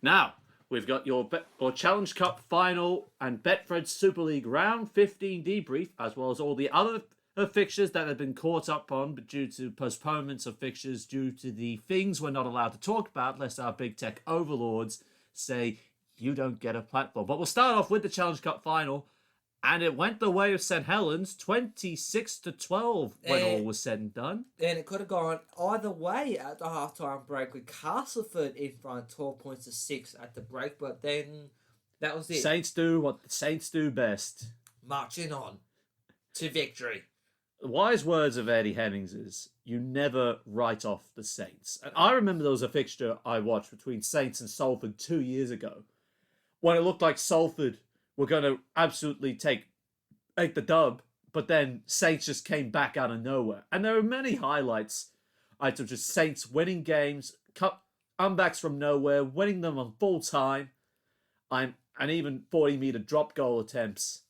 Now, we've got your Challenge Cup final and Betfred Super League round 15 debrief, as well as all the other fixtures that have been caught up on but due to postponements of fixtures due to the things we're not allowed to talk about lest our big tech overlords say you don't get a platform. But we'll start off with the Challenge Cup final, and it went the way of St Helens, 26-12 when all was said and done. And it could have gone either way at the halftime break with Castleford in front, 12 points to 6 at the break, but then that was it. Saints do what the Saints do best. Marching on to victory. The wise words of Eddie Hennings is, you never write off the Saints. And I remember there was a fixture I watched between Saints and Salford 2 years ago, when it looked like Salford were going to absolutely take the dub, but then Saints just came back out of nowhere. And there are many highlights of just Saints winning games, comebacks from nowhere, winning them on full time, and even 40-meter drop goal attempts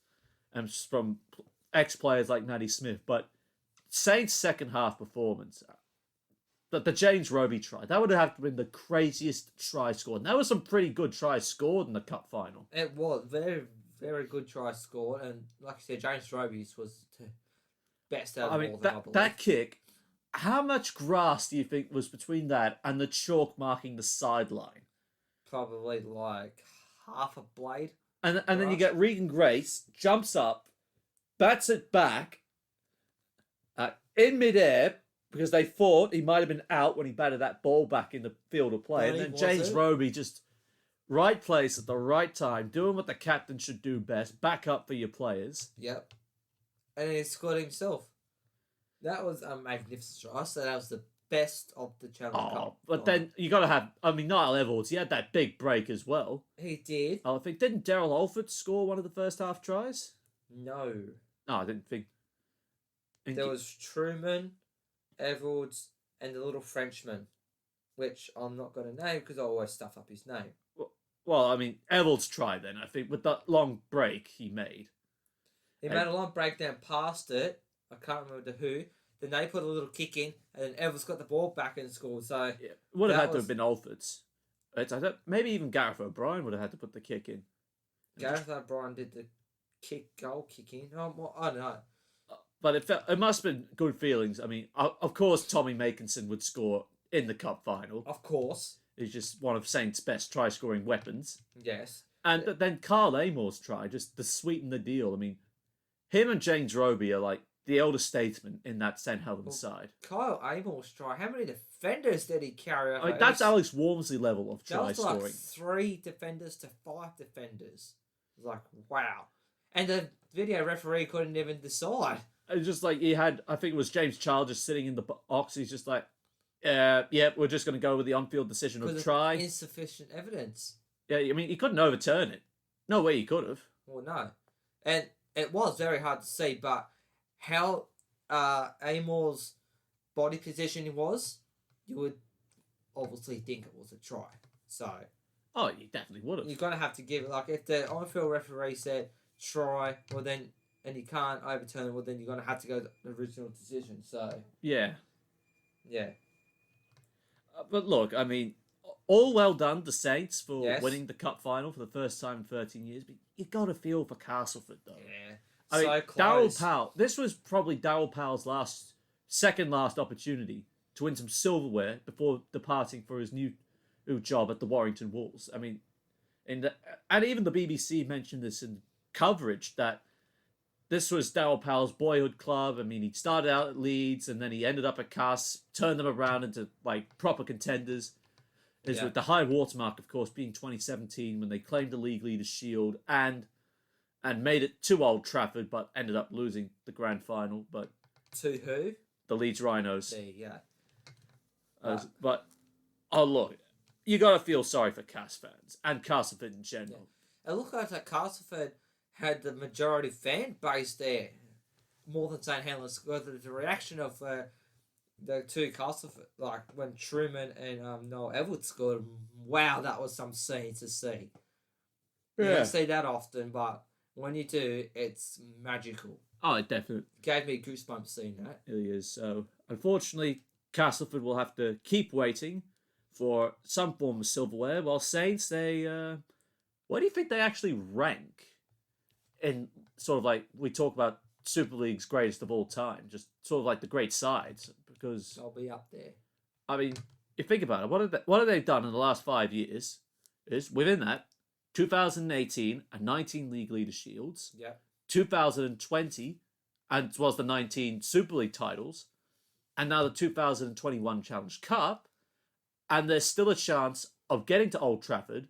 from ex-players like Matty Smith. But Saints' second half performance, the James Roby try, that would have been the craziest try scored. And there were some pretty good tries scored in the cup final. It was very, very good try scored, and like I said, James Roby's was the best out of all of them, I believe. That kick, how much grass do you think was between that and the chalk marking the sideline? Probably like half a blade. And then you get Regan Grace, jumps up, bats it back in midair, because they thought he might have been out when he batted that ball back in the field of play. And then James Roby just right place at the right time, doing what the captain should do best, back up for your players. Yep. And he scored himself. That was a magnificent try. So that was the best of the Challenge Cup. But then you got to have, Niall Edwards, he had that big break as well. He did. I think, didn't Daryl Alford score one of the first half tries? No. No, I didn't think. There was Truman, Edwards, and the little Frenchman, which I'm not going to name because I always stuff up his name. Well, Edwards tried then, I think, with that long break he made. He made a long breakdown past it. I can't remember who. Then they put a little kick in, and then Edwards got the ball back and scored. So yeah, would have had to have been Alford's. Maybe even Gareth O'Brien would have had to put the kick in. Gareth O'Brien did the goal kick in. Oh, I don't know. But it must have been good feelings. Of course, Tommy Makinson would score in the cup final. Of course. He's just one of Saints' best try-scoring weapons. Yes. And then Carl Amor's try, just to sweeten the deal. Him and James Roby are like the elder statesmen in that St Helens side. Kyle Amor's try, how many defenders did he carry over? That's Alex Walmsley level of try scoring. That was like 3 defenders to 5 defenders. It was like, wow. And the video referee couldn't even decide. It's just like he had, I think it was James Child just sitting in the box. He's just like, yeah, we're just going to go with the on-field decision of try. Insufficient evidence. Yeah, he couldn't overturn it. No way he could have. Well, no. And it was very hard to see, but how Amor's body position was, you would obviously think it was a try. So. Oh, you definitely would have. You're going to have to give it, like, if the on-field referee said try, well then, and you can't overturn it, well then you're going to have to go to the original decision, so. Yeah. Yeah. But look, all well done to Saints for winning the cup final for the first time in 13 years. But you got to feel for Castleford, though. Yeah. So close. Darryl Powell. This was probably Darryl Powell's second last opportunity to win some silverware before departing for his new job at the Warrington Wolves. And even the BBC mentioned this in coverage that this was Darryl Powell's boyhood club. He started out at Leeds and then he ended up at Cass, turned them around into like proper contenders. With the high watermark, of course, being 2017 when they claimed the League Leaders Shield and made it to Old Trafford, but ended up losing the grand final. But to who? The Leeds Rhinos. There you go. But look, you got to feel sorry for Cass fans and Castleford in general. Yeah. It looked like that Castleford had the majority fan base there, more than St Helens. The reaction of the two Castleford, like when Truman and Noel Edwards scored, wow, that was some scene to see. You don't see that often, but when you do, it's magical. Oh, it definitely gave me goosebumps seeing that. It really is. So, unfortunately, Castleford will have to keep waiting for some form of silverware. While Saints, they where do you think they actually rank in sort of like we talk about Super League's greatest of all time, just sort of like the great sides? Because I'll be up there. I mean, you think about it, what have they done in the last 5 years? Is within that 2018 and 19 League Leader Shields, Yeah. 2020 and was the 19 Super League titles, and now the 2021 Challenge Cup, and there's still a chance of getting to Old Trafford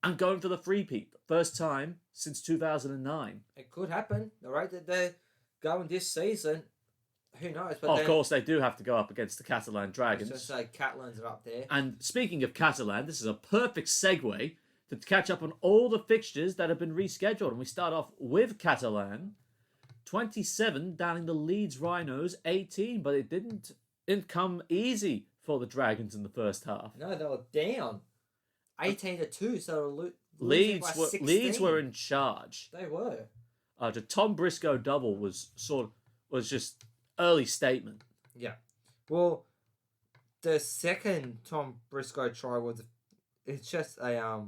and going for the three-peat. First time since 2009. It could happen. The rate that they're going this season, who knows? But Of course, they do have to go up against the Catalan Dragons. Just say Catalans are up there. And speaking of Catalan, this is a perfect segue to catch up on all the fixtures that have been rescheduled. And we start off with Catalan. 27 downing the Leeds Rhinos 18, but it didn't come easy for the Dragons in the first half. No, they were down 18-2, so Leeds were in charge. They were. The Tom Briscoe double was just early statement. Yeah. Well, the second Tom Briscoe try it's just a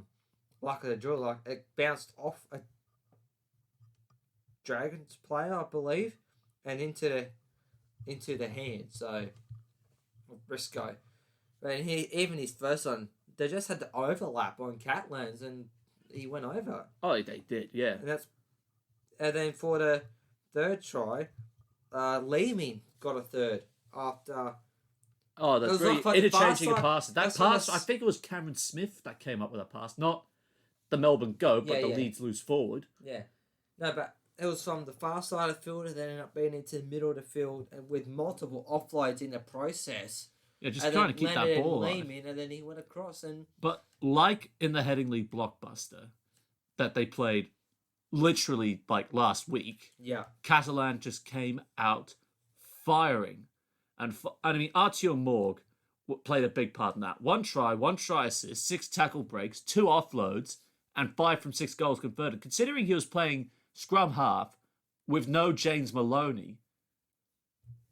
luck of the draw. Like it bounced off a Dragons player, I believe, and into the hand. So Briscoe, but even his first one, they just had the overlap on Catalans, and he went over. Oh, they did, yeah. And then for the third try, Lehman got a third after. Oh, that's really interchanging of passes. That pass, I think it was Cameron Smith that came up with a pass, not the Melbourne Go, but the Leeds loose forward. Yeah. No, but it was from the far side of the field and then ended up being into the middle of the field and with multiple offloads in the process. Yeah, just trying to keep that ball on. And then he went across. But like in the Headingley blockbuster that they played literally like last week, Catalan just came out firing. And I mean, Artyom Morg played a big part in that. One try assist, 6 tackle breaks, 2 offloads, and 5 from 6 goals converted. Considering he was playing scrum half with no James Maloney,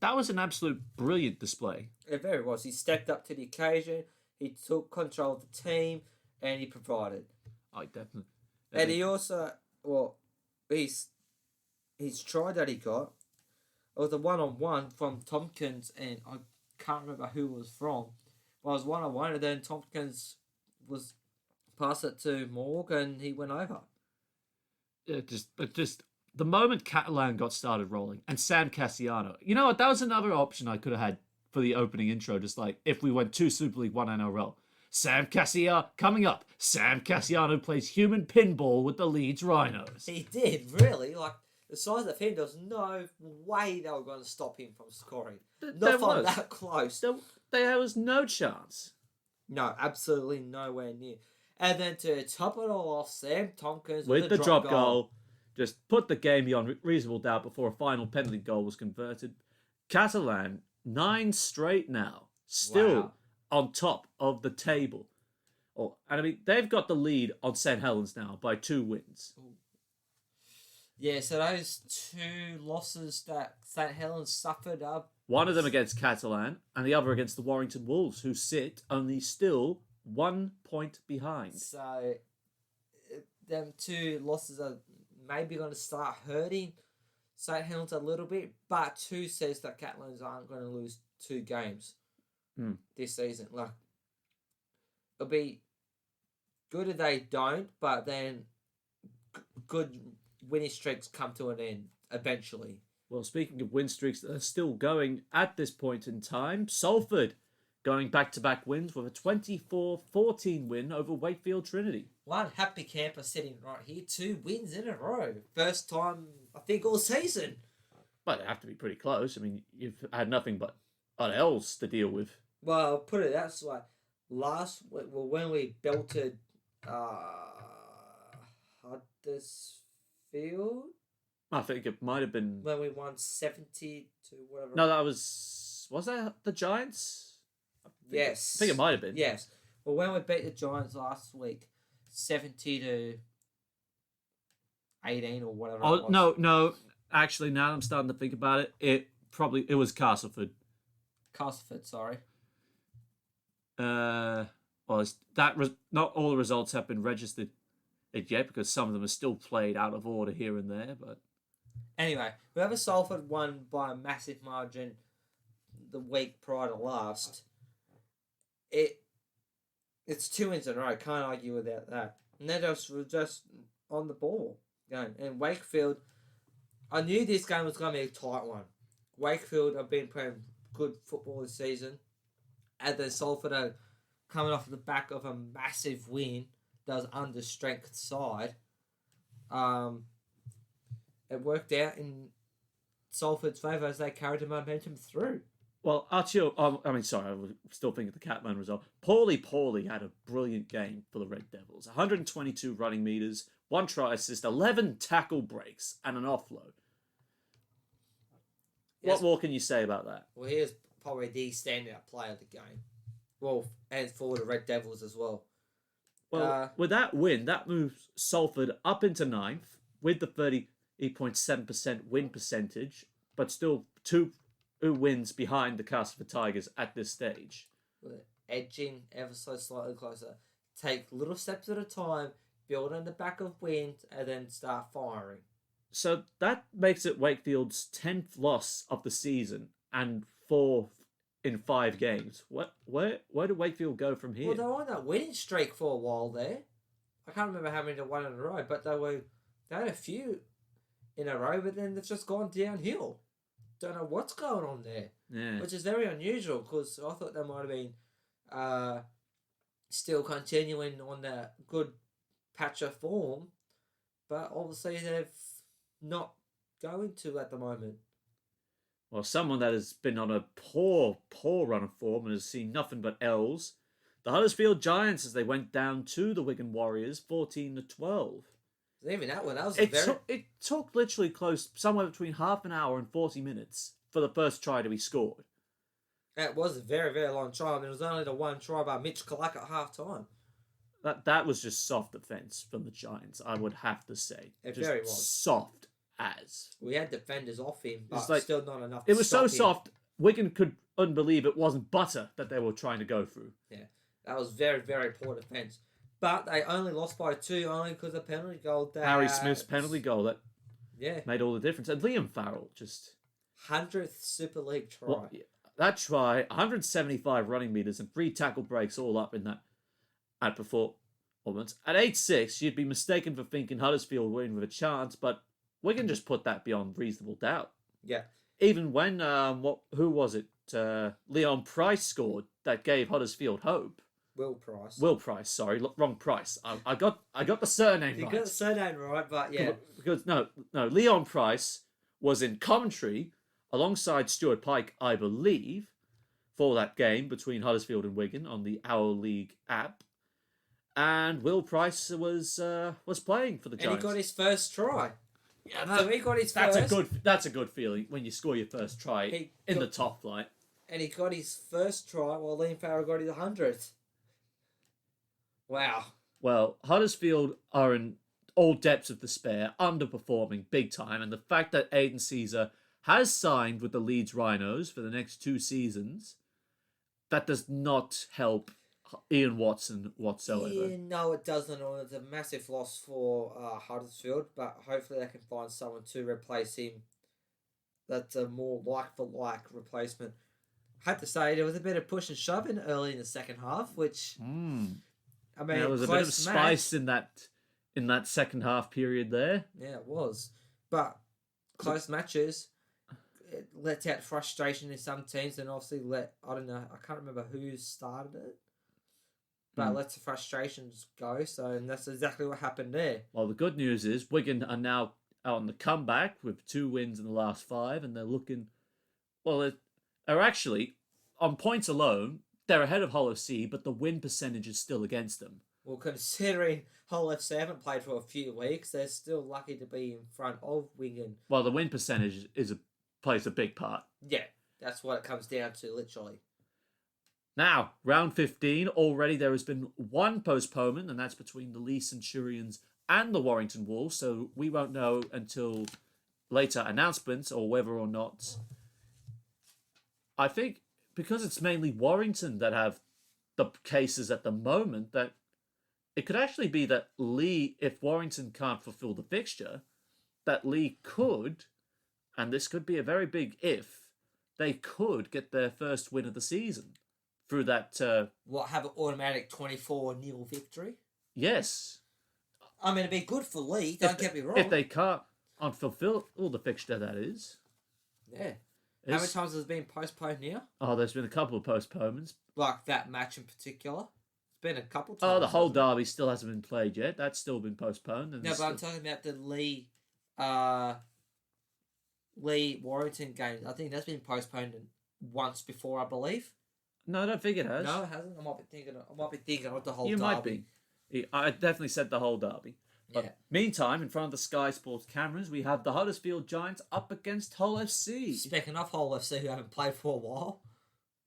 that was an absolute brilliant display. It very was. He stepped up to the occasion. He took control of the team, and he provided. Oh, definitely. And he also, his try that he got, it was a one-on-one from Tompkins, and I can't remember who it was from. But it was one-on-one, and then Tompkins was passed it to Morg, and he went over. Yeah, just the moment Catalan got started rolling, and Sam Cassiano, you know what? That was another option I could have had for the opening intro. Just like if we went 2 Super League, 1 NRL. Sam Cassiano coming up. Sam Cassiano plays human pinball with the Leeds Rhinos. He did, really. Like the size of him, there was no way they were going to stop him from scoring. Not from that close. There was no chance. No, absolutely nowhere near. And then to top it all off, Sam Tompkins with the drop goal just put the game beyond reasonable doubt before a final penalty goal was converted. Catalan, 9 straight now, still on top of the table. And I mean, they've got the lead on St Helens now by 2 wins. Yeah, so those 2 losses that St Helens suffered up. One of them against Catalan and the other against the Warrington Wolves, who sit only still 1 point behind. So them 2 losses are maybe going to start hurting St Helens a little bit, but 2 says that Catalans aren't going to lose 2 games this season. Like, it'll be good if they don't, but then good winning streaks come to an end eventually. Well, speaking of win streaks that are still going at this point in time, Salford going back-to-back wins with a 24-14 win over Wakefield Trinity. One happy camper sitting right here, 2 wins in a row. First time, I think, all season. But they have to be pretty close. I mean, you've had nothing but L's to deal with. Well, I'll put it that way. When we belted Huddersfield, I think it might have been when we won 70 to whatever. No, that was that the Giants? Yes. I think it might have been. Yes. Well, when we beat the Giants last week, 70 to 18 or whatever. Oh, no. Actually, now I'm starting to think about it, it was Castleford. Castleford, sorry. Well, not all the results have been registered yet because some of them are still played out of order here and there. But Anyway, whoever Salford won by a massive margin the week prior to last, it's 2 wins in a row. Can't argue without that. And they're just on the ball going. And Wakefield, I knew this game was going to be a tight one. Wakefield have been playing good football this season. And then Salford are coming off the back of a massive win that was under strength side. It worked out in Salford's favour as they carried the momentum through. well, Archie, I mean, sorry, I was still thinking of the Catman result. Paulie had a brilliant game for the Red Devils. 122 running meters, 1 try assist, 11 tackle breaks, and an offload. Yes. What more can you say about that? Well, here's probably the standout player of the game. Well, and for the Red Devils as well. Well, with that win, that moves Salford up into 9th with the 30.7% win percentage, but still 2 wins behind the Castleford Tigers at this stage. Edging ever so slightly closer. Take little steps at a time, build on the back of wins, and then start firing. So that makes it Wakefield's 10th loss of the season and 4th in 5 games. Where do Wakefield go from here? Well, they were on that winning streak for a while there. I can't remember how many they won in a row, but they had a few in a row, but then they've just gone downhill. Don't know what's going on there. Yeah. Which is very unusual because I thought they might have been still continuing on that good patch of form, but obviously they've not going to at the moment. Well, someone that has been on a poor run of form and has seen nothing but L's, the Huddersfield Giants, as they went down to the Wigan Warriors, 14-12. Even that one, that was It took literally close, somewhere between half an hour and 40 minutes for the first try to be scored. That was a very, very long try. And it was only the one try by Mitch Kalak at half time. That was just soft defence from the Giants, I would have to say. It just very was. Soft as. We had defenders off him, but like, still not enough. It was so him. soft, Wigan couldn't believe it wasn't butter that they were trying to go through. Yeah, that was very, very poor defence. But they only lost by 2 only because of penalty goal. Harry Smith's penalty goal that Yeah. made all the difference. And Liam Farrell just... 100th Super League try. Well, that try, 175 running meters and 3 tackle breaks all up in that at performance. At 8-6, you'd be mistaken for thinking Huddersfield were in with a chance, but Wigan just put that beyond reasonable doubt. Yeah. Even when, who was it? Leon Price scored that gave Huddersfield hope. Will Price. Will Price, sorry, wrong Price. I got the surname You right. got the surname right, but yeah. Because no, Leon Price was in commentary alongside Stuart Pike, I believe, for that game between Huddersfield and Wigan on the Our League app. And Will Price was playing for the Giants. And he got his first try. Yeah, So he got his first. That's a good feeling when you score your first try in the top flight. And he got his first try while Liam Farrell got his 100th. Wow. Well, Huddersfield are in all depths of despair, underperforming big time, and the fact that Aidan Caesar has signed with the Leeds Rhinos for the next 2 seasons, that does not help Ian Watson whatsoever. Yeah, no, it doesn't. It's a massive loss for Huddersfield, but hopefully they can find someone to replace him that's a more like-for-like replacement. I have to say, there was a bit of push and shoving early in the second half, which... I mean, there was a bit of spice in that second half period there. Yeah, it was. But close matches, it lets out frustration in some teams and obviously I don't know, I can't remember who started it, but it lets the frustrations go. So, and that's exactly what happened there. Well, the good news is Wigan are now out on the comeback with 2 wins in the last 5, and they're looking, well, they're actually, on points alone, they're ahead of Hull FC, but the win percentage is still against them. Well, considering Hull FC haven't played for a few weeks, they're still lucky to be in front of Wigan. Well, the win percentage plays a big part. Yeah, that's what it comes down to, literally. Now, round 15, already there has been 1 postponement, and that's between the Leeds Centurions and the Warrington Wolves, so we won't know until later announcements or whether or not... I think... because it's mainly Warrington that have the case is at the moment that it could actually be that Lee, if Warrington can't fulfill the fixture, that Lee could, and this could be a very big if, they could get their first win of the season through that. Have an automatic 24-0 victory? Yes. I mean, it'd be good for Lee, don't get me wrong. If they can't fulfill the fixture, that is. Yeah. How many times has it been postponed now? Oh, there's been a couple of postponements. Like that match in particular? It's been a couple times. Oh, the whole derby still hasn't been played yet. That's still been postponed. No, but I'm talking about the Lee Warrington game. I think that's been postponed once before, I believe. No, I don't think it has. No, it hasn't. I might be thinking of the whole you derby. Might be. I definitely said the whole derby. But yeah. Meantime, in front of the Sky Sports cameras, we have the Huddersfield Giants up against Hull FC. Speaking of Hull FC, who haven't played for a while.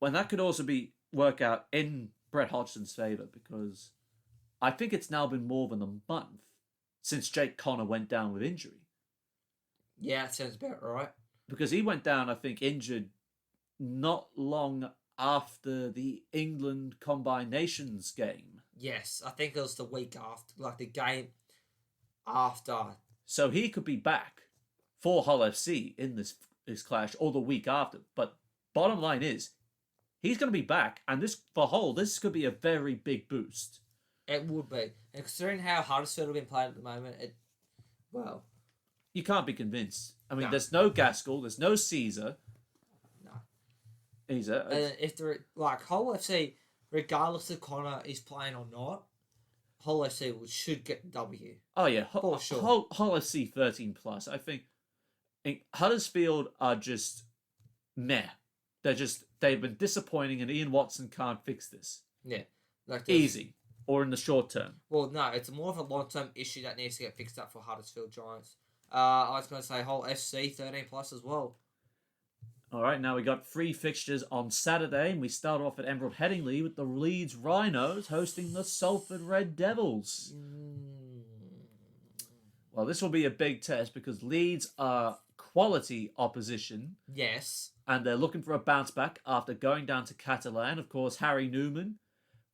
Well, that could also work out in Brett Hodgson's favour, because I think it's now been more than a month since Jake Connor went down with injury. Yeah, that sounds about right. Because he went down, I think, injured not long after the England Combined Nations game. Yes, I think it was the week after, like the game after. So he could be back for Hull FC in this clash, or the week after. But bottom line is, he's going to be back, and for Hull, this could be a very big boost. It would be. And considering how Huddersfield have been playing at the moment, you can't be convinced. I mean, No. There's no Gaskell, there's no Caesar. No. If they're like Hull FC, regardless if Connor is playing or not, Hull FC should get the W. Oh yeah, for sure. Hull FC 13+. I think Huddersfield are just meh. They've been disappointing, and Ian Watson can't fix this. Yeah, easy or in the short term. Well, no, it's more of a long-term issue that needs to get fixed up for Huddersfield Giants. I was going to say Hull FC 13+ as well. All right, now we got 3 fixtures on Saturday, and we start off at Emerald Headingley with the Leeds Rhinos hosting the Salford Red Devils. Well, this will be a big test because Leeds are quality opposition. Yes. And they're looking for a bounce back after going down to Catalan. Of course, Harry Newman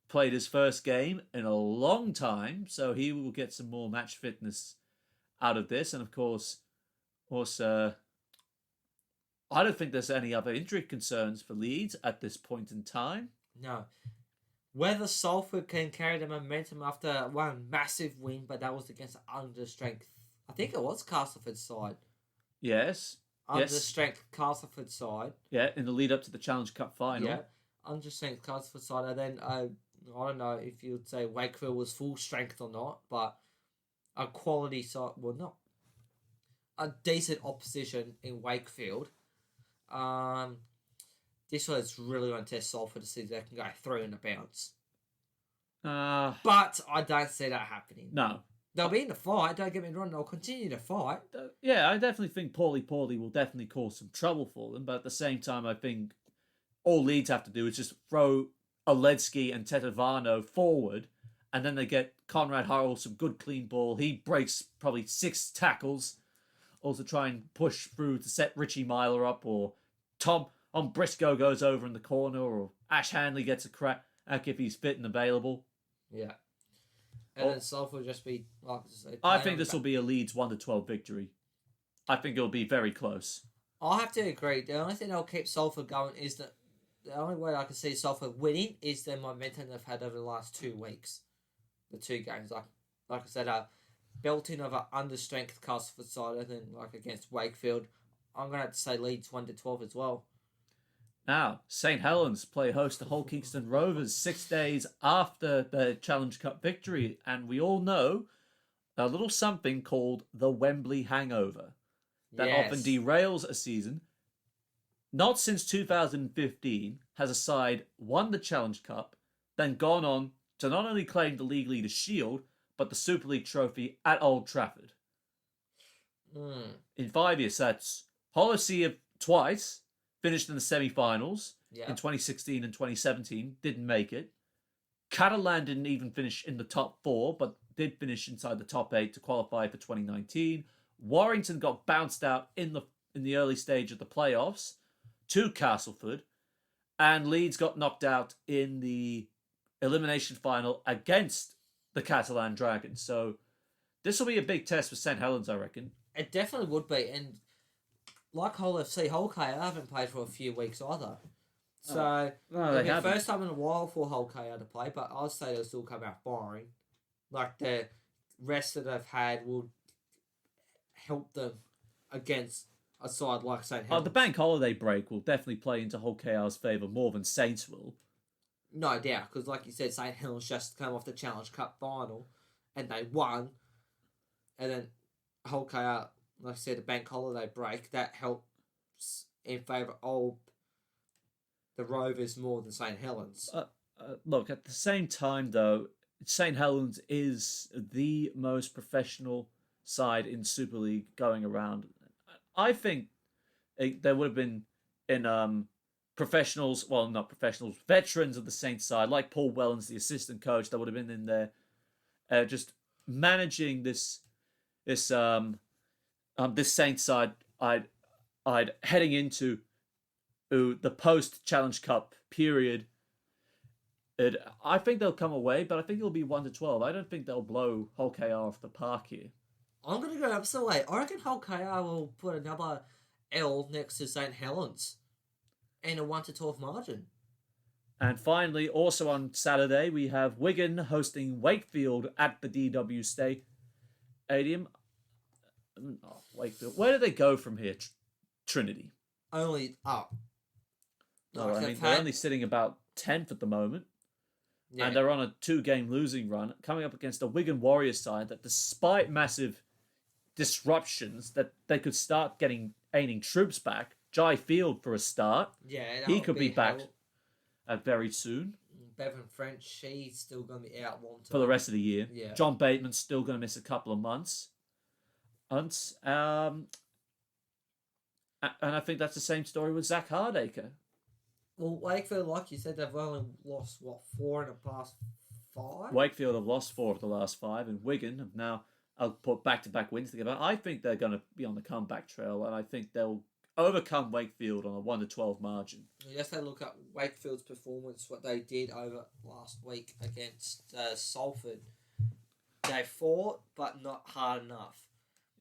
played his first game in a long time, so he will get some more match fitness out of this. And of course, also, I don't think there's any other injury concerns for Leeds at this point in time. No. Whether Salford can carry the momentum after one massive win, but that was against under-strength. I think it was Castleford's side. Yes. Under-strength Castleford side. Yeah, in the lead up to the Challenge Cup final. Yeah, under-strength Castleford side. And then, I don't know if you'd say Wakefield was full strength or not, but a quality side, well, not a decent opposition in Wakefield. This was really going to test Salford to see if they can go through in a bounce. But I don't see that happening. No. They'll be in the fight, don't get me wrong, they'll continue to fight. Yeah, I definitely think Paulie will definitely cause some trouble for them, but at the same time, I think all Leeds have to do is just throw Oledzki and Tetevano forward, and then they get Conrad Harrell some good clean ball. He breaks probably 6 tackles. Also try and push through to set Richie Myler up, or Tom Briscoe goes over in the corner, or Ash Hanley gets a crack if he's fit and available. Yeah. And then Salford will just be, like I say, I think this will be a Leeds 1-12 victory. I think it'll be very close. I have to agree. The only thing that'll keep Salford going is that the only way I can see Salford winning is the momentum they've had over the last 2 weeks. The 2 games. Like I said, belting of an under-strength Castleford side, and then against Wakefield, I'm going to have to say Leeds 1-12 as well. Now, St Helens play host to Hull Kingston Rovers 6 days after the Challenge Cup victory, and we all know a little something called the Wembley hangover that often derails a season. Not since 2015 has a side won the Challenge Cup, then gone on to not only claim the League Leaders Shield, but the Super League trophy at Old Trafford. In 5 years, that's Hull FC have twice finished in the semi-finals in 2016 and 2017, didn't make it. Catalan didn't even finish in the top 4, but did finish inside the top 8 to qualify for 2019. Warrington got bounced out in the early stage of the playoffs to Castleford, and Leeds got knocked out in the elimination final against the Catalan Dragons. So this will be a big test for St Helens, I reckon. It definitely would be, and like Hull FC, Hull KR haven't played for a few weeks either. So No, it'll they be the haven't. first time in a while for Hull KR to play, but I'll say they'll still come out firing. Like the rest that they've had will help them against a side like St Helens. The bank holiday break will definitely play into Hull KR's favour more than Saints will. No doubt, because like you said, St Helens just come off the Challenge Cup final, and they won. And then Hull KR, like I said, the bank holiday break, that helps in favour of the Rovers more than St Helens. Look, at the same time, though, St Helens is the most professional side in Super League going around. I think there would have been in professionals, well, not professionals, veterans of the Saints side, like Paul Wellens, the assistant coach, that would have been in there, just managing this Saints side. I'd heading into the post Challenge Cup period. I think they'll come away, but I think it'll be 1-12. I don't think they'll blow Hull KR off the park here. I'm going to go opposite way. I reckon Hull KR will put another L next to St Helens in a 1-12 margin. And finally, also on Saturday, we have Wigan hosting Wakefield at the DW Stadium. Oh, Wakefield. Where do they go from here? Trinity. Only up. No, I mean, they're only sitting about 10th at the moment. Yeah. And they're on a 2-game losing run, coming up against a Wigan Warriors side that, despite massive disruptions, that they could start gaining troops back. Jai Field, for a start. Yeah, he could be back very soon. Bevan French, she's still going to be out long term for the rest of the year. Yeah. John Bateman's still going to miss a couple of months. And I think that's the same story with Zach Hardacre. Well, Wakefield, like you said, they've only lost, 4 in the past 5? Wakefield have lost 4 of the last 5, and Wigan have now put back-to-back wins together. I think they're going to be on the comeback trail, and I think they'll overcome Wakefield on a 1-12 margin. Yes, they look at Wakefield's performance, what they did over last week against Salford. They fought, but not hard enough.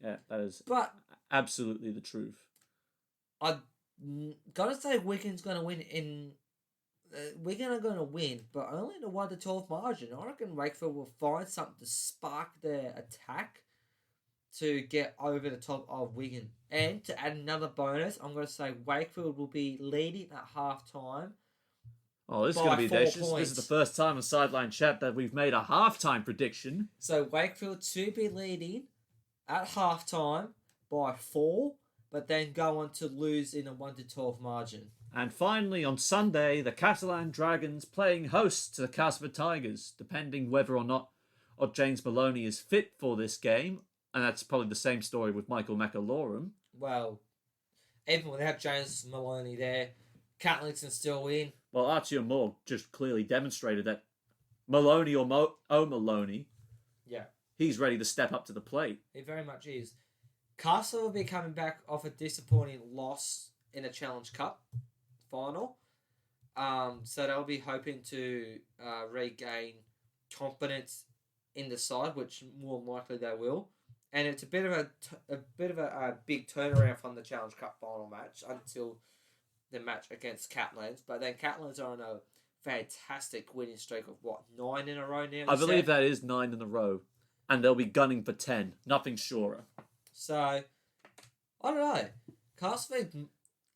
Yeah, that is absolutely the truth. I've got to say Wigan's going to win in... Wigan are going to win, but only in a 1-12 margin. I reckon Wakefield will find something to spark their attack to get over the top of Wigan. And to add another bonus, I'm going to say Wakefield will be leading at half-time. Oh, this is going to be audacious. This is the first time on Sideline Chat that we've made a half-time prediction. So Wakefield to be leading at half-time by 4, but then go on to lose in a 1-12 margin. And finally, on Sunday, the Catalan Dragons playing host to the Castleford Tigers, depending whether or not James Maloney is fit for this game. And that's probably the same story with Michael McAlorum. Well, even without James Maloney there, Catlington still in. Well, Artyom Moore just clearly demonstrated that Maloney or Maloney, yeah, he's ready to step up to the plate. He very much is. Castle will be coming back off a disappointing loss in a Challenge Cup final. So they'll be hoping to regain confidence in the side, which more than likely they will. And it's a bit of a big turnaround from the Challenge Cup final match until the match against Catalans. But then Catalans are on a fantastic winning streak of 9 in a row now? I believe that is 9 in a row. And they'll be gunning for 10. Nothing surer. So, I don't know. Castleford,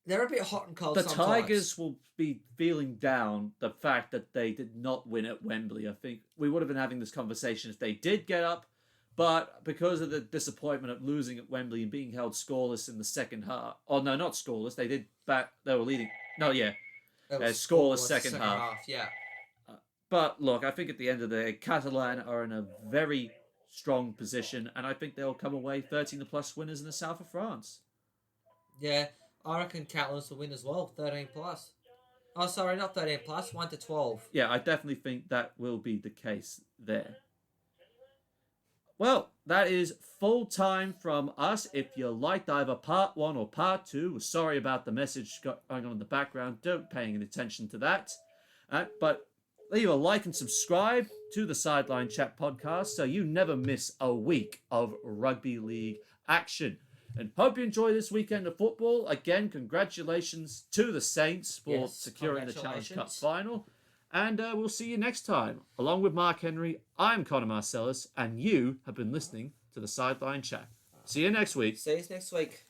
they're a bit hot and cold the sometimes. Tigers will be feeling down the fact that they did not win at Wembley. I think we would have been having this conversation if they did get up. But because of the disappointment of losing at Wembley and being held scoreless in the second half. Oh, no, not scoreless. They were leading. No, yeah. Scoreless second half. Yeah. But look, I think at the end of the day, Catalan are in a very strong position, and I think they'll come away 13+ winners in the south of France. Yeah, I reckon Catalans will win as well, 13+. Oh, sorry, not 13+, 1-12. Yeah, I definitely think that will be the case there. Well, that is full time from us. If you liked either part 1 or part 2, we're sorry about the message going on in the background. Don't pay any attention to that. But Leave a like and subscribe to the Sideline Chat podcast so you never miss a week of rugby league action. And hope you enjoy this weekend of football. Again, congratulations to the Saints for securing the Challenge Cup final. And we'll see you next time. Along with Mark Henry, I'm Connor Marcellus, and you have been listening to the Sideline Chat. See you next week. See you next week.